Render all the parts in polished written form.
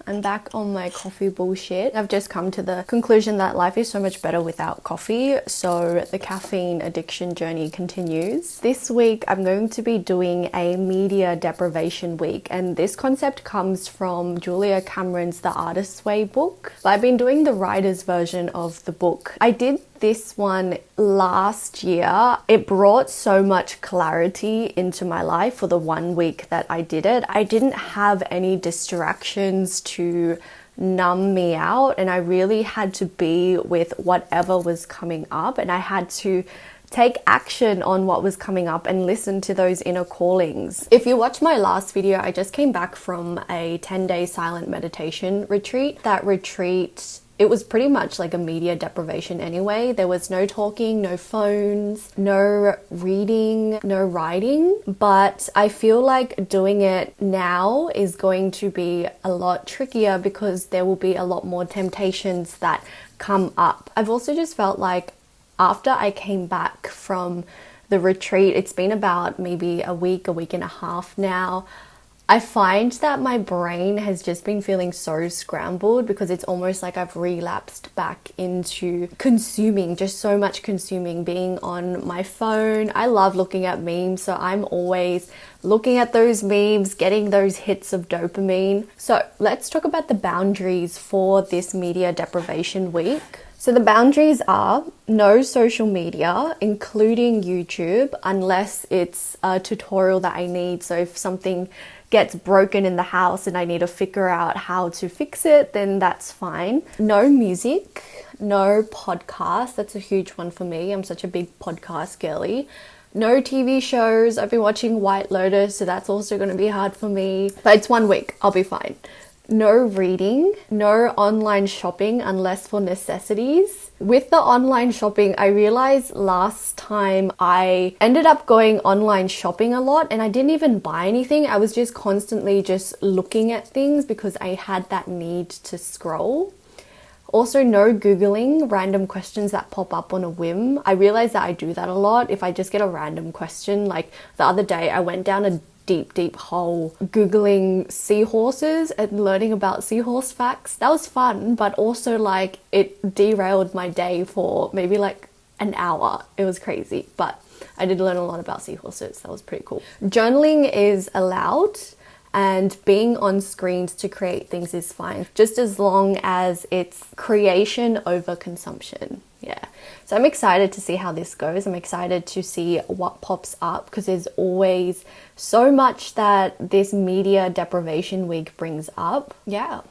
I'm back on my coffee bullshit. I've just come to the conclusion that life is so much better without coffee, so the caffeine addiction journey continues. This week I'm going to be doing a media deprivation week, and this concept comes from Julia Cameron's The Artist's Way book. But I've been doing the writer's version of the book. I did this one last year. It brought so much clarity into my life for the 1 week that I did it. I didn't have any distractions to numb me out, and I really had to be with whatever was coming up, and I had to take action on what was coming up and listen to those inner callings. If you watch my last video, I just came back from a 10-day silent meditation retreat. That retreat, it was pretty much like a media deprivation anyway. There was no talking, no phones, no reading, no writing. But I feel like doing it now is going to be a lot trickier because there will be a lot more temptations that come up. I've also just felt like after I came back from the retreat, it's been about maybe a week and a half now, I find that my brain has just been feeling so scrambled because it's almost like I've relapsed back into consuming, just so much consuming, being on my phone. I love looking at memes, so I'm always looking at those memes, getting those hits of dopamine. So let's talk about the boundaries for this media deprivation week. So the boundaries are no social media, including YouTube, unless it's a tutorial that I need. So if something gets broken in the house and I need to figure out how to fix it, then that's fine. No music, no podcast. That's a huge one for me. I'm such a big podcast girly. No TV shows. I've been watching White Lotus, so that's also going to be hard for me. But it's 1 week. I'll be fine. No reading, no online shopping unless for necessities. With the online shopping, I realized last time I ended up going online shopping a lot and I didn't even buy anything. I was just constantly just looking at things because I had that need to scroll. Also, no Googling random questions that pop up on a whim. I realize that I do that a lot. If I just get a random question, like the other day, I went down a deep hole Googling seahorses and learning about seahorse facts. That was fun, but also like it derailed my day for maybe like an hour. It was crazy, but I did learn a lot about seahorses. That was pretty cool. Journaling is allowed, and being on screens to create things is fine, just as long as it's creation over consumption. Yeah. So I'm excited to see how this goes. I'm excited to see what pops up because there's always so much that this media deprivation week brings up. Yeah.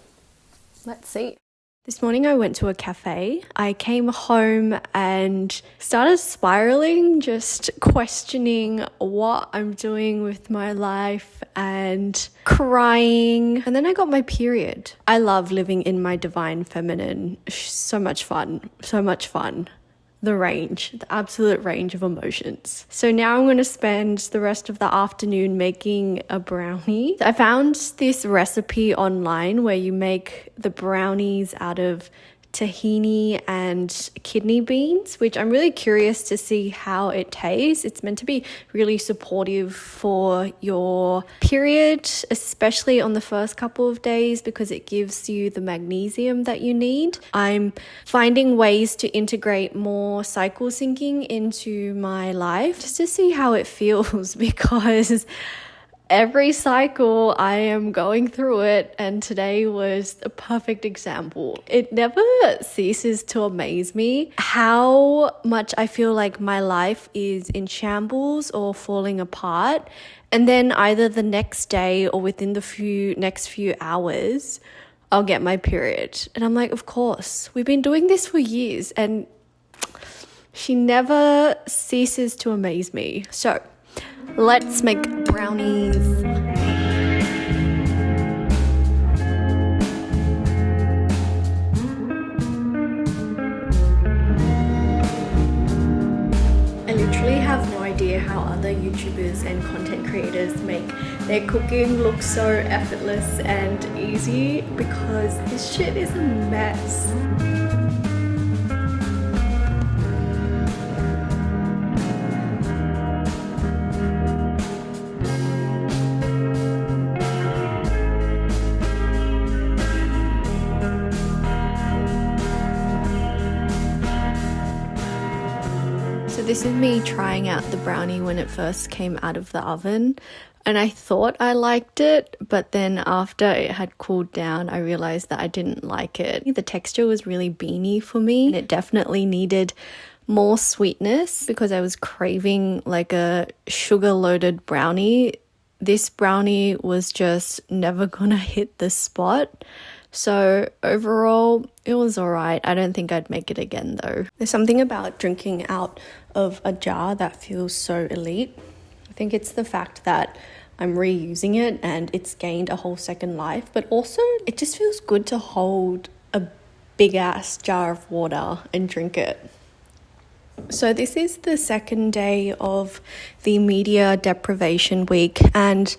Let's see. This morning I went to a cafe. I came home and started spiraling, just questioning what I'm doing with my life and crying. And then I got my period. I love living in my divine feminine. So much fun. So much fun. The absolute range of emotions. So now I'm going to spend the rest of the afternoon making a brownie. I found this recipe online where you make the brownies out of tahini and kidney beans, which I'm really curious to see how it tastes. It's meant to be really supportive for your period, especially on the first couple of days because it gives you the magnesium that you need. I'm finding ways to integrate more cycle syncing into my life just to see how it feels because every cycle I am going through it, and today was a perfect example. It never ceases to amaze me how much I feel like my life is in shambles or falling apart, and then either the next day or within the next few hours I'll get my period. And I'm like, of course, we've been doing this for years and she never ceases to amaze me. So let's make brownies. I literally have no idea how other YouTubers and content creators make their cooking look so effortless and easy because this shit is a mess. This is me trying out the brownie when it first came out of the oven. And I thought I liked it, but then after it had cooled down, I realized that I didn't like it. The texture was really beany for me, and it definitely needed more sweetness because I was craving like a sugar-loaded brownie. This brownie was just never gonna hit the spot. So overall, it was alright. I don't think I'd make it again though. There's something about drinking out of a jar that feels so elite. I think it's the fact that I'm reusing it and it's gained a whole second life, but also it just feels good to hold a big ass jar of water and drink it. So this is the second day of the media deprivation week, and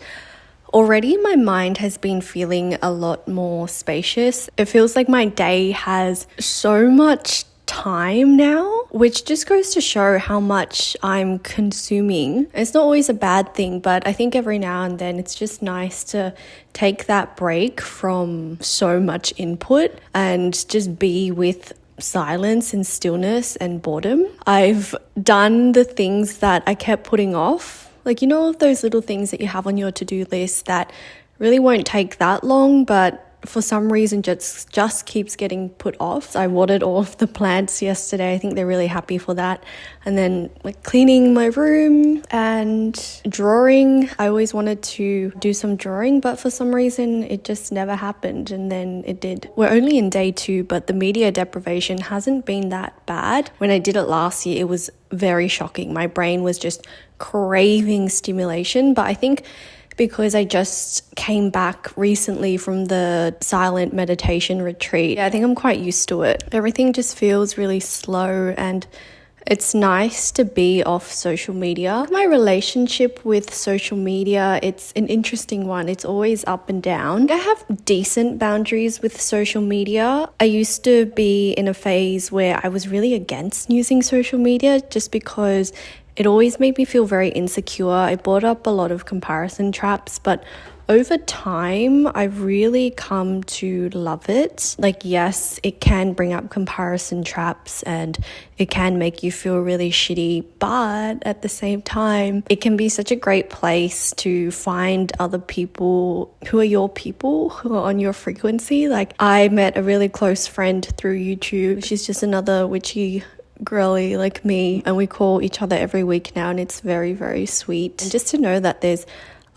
already my mind has been feeling a lot more spacious. It feels like my day has so much time now, which just goes to show how much I'm consuming. It's not always a bad thing, but I think every now and then it's just nice to take that break from so much input and just be with silence and stillness and boredom. I've done the things that I kept putting off. Like, you know, those little things that you have on your to-do list that really won't take that long, but for some reason just keeps getting put off. So I watered all of the plants yesterday. I think they're really happy for that. And then like cleaning my room and drawing. I always wanted to do some drawing, but for some reason it just never happened, and then it did. We're only in day 2, but the media deprivation hasn't been that bad. When I did it last year, it was very shocking. My brain was just craving stimulation, but I think because I just came back recently from the silent meditation retreat, I think I'm quite used to it. Everything just feels really slow, and it's nice to be off social media. My relationship with social media, it's an interesting one. It's always up and down. I have decent boundaries with social media. I used to be in a phase where I was really against using social media just because it always made me feel very insecure. I brought up a lot of comparison traps, but over time, I've really come to love it. Like, yes, it can bring up comparison traps and it can make you feel really shitty, but at the same time, it can be such a great place to find other people who are your people, who are on your frequency. Like, I met a really close friend through YouTube. She's just another witchy girly like me, and we call each other every week now, and it's very, very sweet. And just to know that there's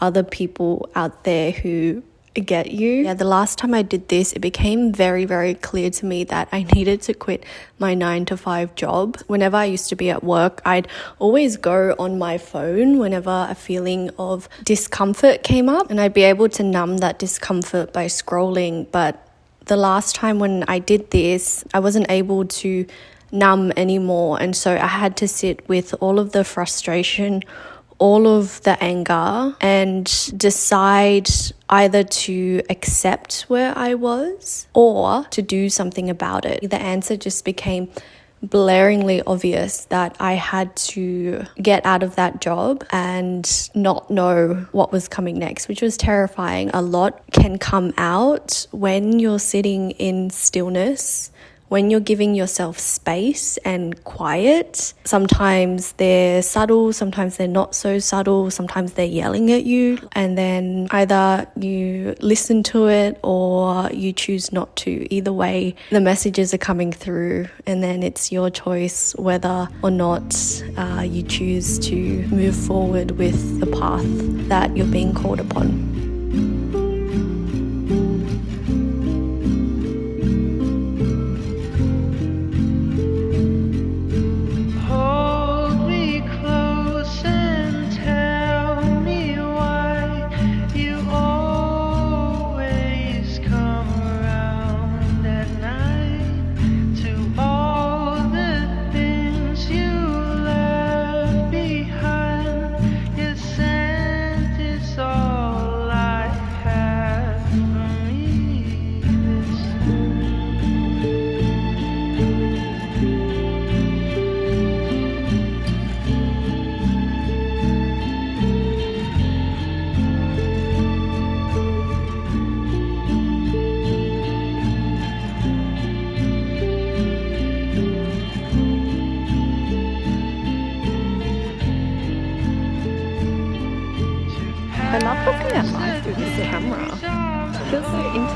other people out there who get you. Yeah, the last time I did this, it became very, very clear to me that I needed to quit my 9-to-5 job. Whenever I used to be at work, I'd always go on my phone whenever a feeling of discomfort came up, and I'd be able to numb that discomfort by scrolling. But the last time when I did this, I wasn't able to numb anymore, and so I had to sit with all of the frustration, all of the anger, and decide either to accept where I was or to do something about it. The answer just became blaringly obvious that I had to get out of that job and not know what was coming next, which was terrifying. A lot can come out when you're sitting in stillness, when you're giving yourself space and quiet. Sometimes they're subtle, sometimes they're not so subtle, sometimes they're yelling at you, and then either you listen to it or you choose not to. Either way, the messages are coming through, and then it's your choice whether or not you choose to move forward with the path that you're being called upon.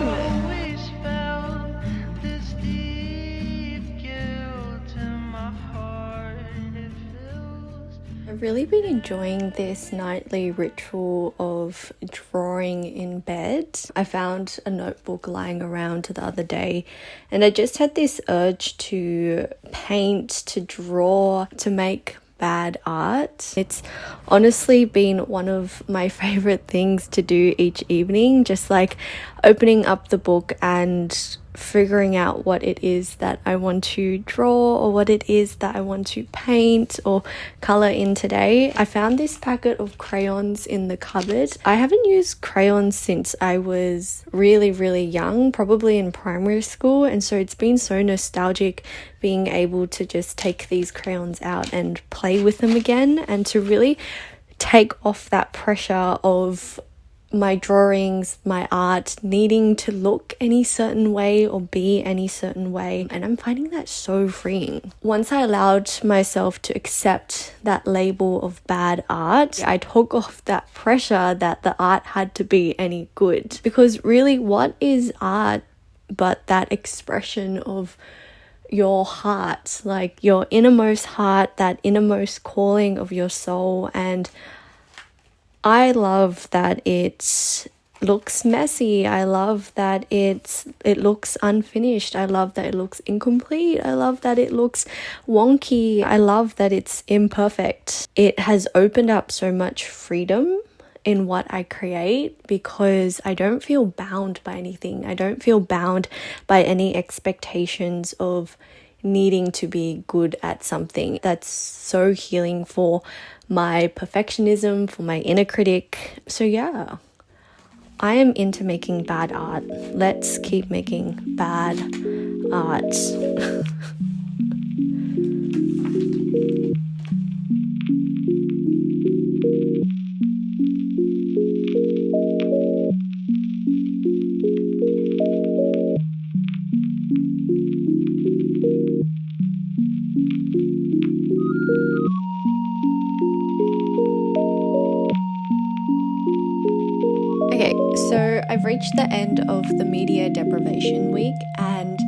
ultimate. always felt this deep guilt in my heart. It feels I've really been enjoying this nightly ritual of drawing in bed. I found a notebook lying around the other day and I just had this urge to paint, to draw, to make bad art. It's honestly been one of my favorite things to do each evening, just like opening up the book and figuring out what it is that I want to draw or what it is that I want to paint or color in today. I found this packet of crayons in the cupboard. I haven't used crayons since I was really young, probably in primary school, and so it's been so nostalgic being able to just take these crayons out and play with them again, and to really take off that pressure of my drawings, my art needing to look any certain way or be any certain way. And I'm finding that so freeing. Once I allowed myself to accept that label of bad art, I took off that pressure that the art had to be any good. Because really, what is art but that expression of your heart, like your innermost heart, that innermost calling of your soul? And I love that it looks messy. I love that it looks unfinished. I love that it looks incomplete. I love that it looks wonky. I love that it's imperfect. It has opened up so much freedom in what I create because I don't feel bound by anything. I don't feel bound by any expectations of needing to be good at something. That's so healing for my perfectionism, for my inner critic. So yeah, I am into making bad art. Let's keep making bad art. Okay, so I've reached the end of the media deprivation week, and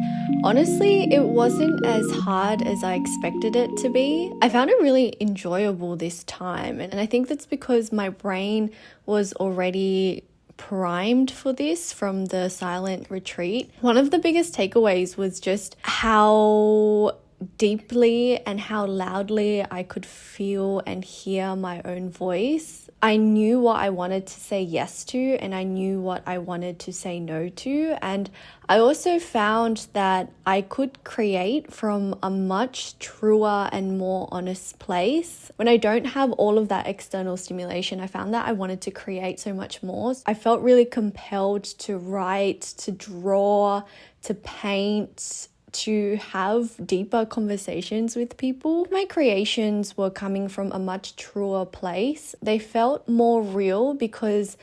honestly, it wasn't as hard as I expected it to be. I found it really enjoyable this time, and I think that's because my brain was already primed for this from the silent retreat. One of the biggest takeaways was just how deeply and how loudly I could feel and hear my own voice. I knew what I wanted to say yes to, and I knew what I wanted to say no to. And I also found that I could create from a much truer and more honest place. When I don't have all of that external stimulation, I found that I wanted to create so much more. I felt really compelled to write, to draw, to paint, to have deeper conversations with people. My creations were coming from a much truer place. They felt more real because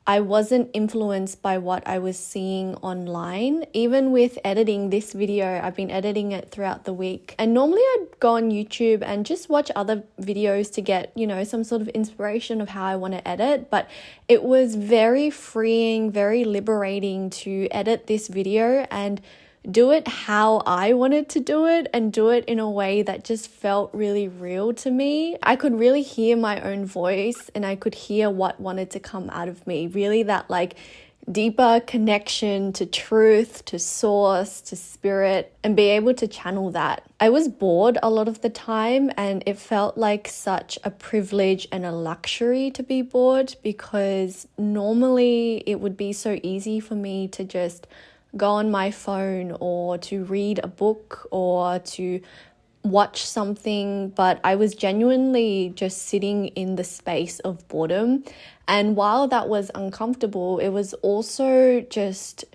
I wasn't influenced by what I was seeing online. Even with editing this video, I've been editing it throughout the week. And normally I'd go on YouTube and just watch other videos to get, some sort of inspiration of how I want to edit. But it was very freeing, very liberating to edit this video and do it how I wanted to do it, and do it in a way that just felt really real to me. I could really hear my own voice, and I could hear what wanted to come out of me. Really that deeper connection to truth, to source, to spirit, and be able to channel that. I was bored a lot of the time, and it felt like such a privilege and a luxury to be bored, because normally it would be so easy for me to just go on my phone or to read a book or to watch something, but I was genuinely just sitting in the space of boredom. And while that was uncomfortable, it was also just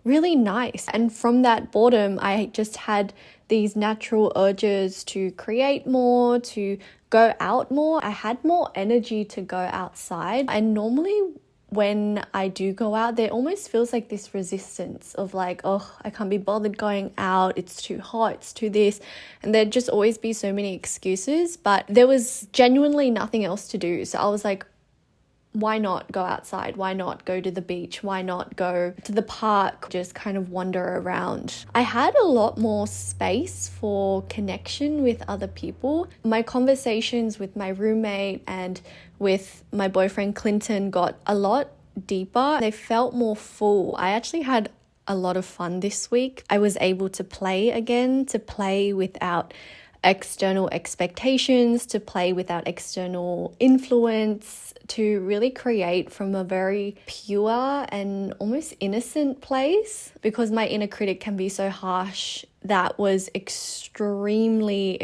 really nice. And from that boredom, I just had these natural urges to create more, to go out more. I had more energy to go outside. And normally when I do go out, there almost feels like this resistance of I can't be bothered going out, it's too hot, it's too this, and there'd just always be so many excuses. But there was genuinely nothing else to do, so I was like, why not go outside? Why not go to the beach? Why not go to the park? Just kind of wander around. I had a lot more space for connection with other people. My conversations with my roommate and with my boyfriend Clinton got a lot deeper. They felt more full. I actually had a lot of fun this week. I was able to play again, to play without external expectations, to play without external influence, to really create from a very pure and almost innocent place, because my inner critic can be so harsh. That was extremely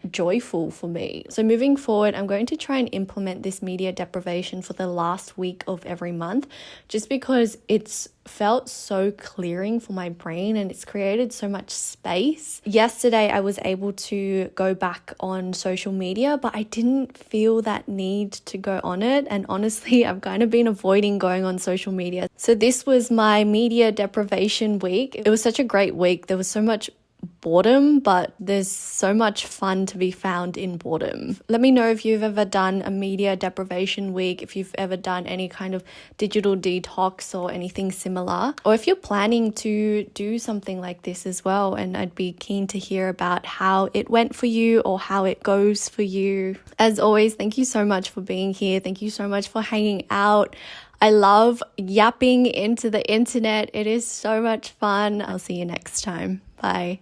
joyful for me. So moving forward, I'm going to try and implement this media deprivation for the last week of every month, just because it's felt so clearing for my brain and it's created so much space. Yesterday, I was able to go back on social media, but I didn't feel that need to go on it. And honestly, I've kind of been avoiding going on social media. So this was my media deprivation week. It was such a great week. There was so much boredom, but there's so much fun to be found in boredom. Let me know if you've ever done a media deprivation week, if you've ever done any kind of digital detox or anything similar, or if you're planning to do something like this as well. And I'd be keen to hear about how it went for you or how it goes for you. As always, thank you so much for being here. Thank you so much for hanging out. I love yapping into the internet. It is so much fun. I'll see you next time. Bye.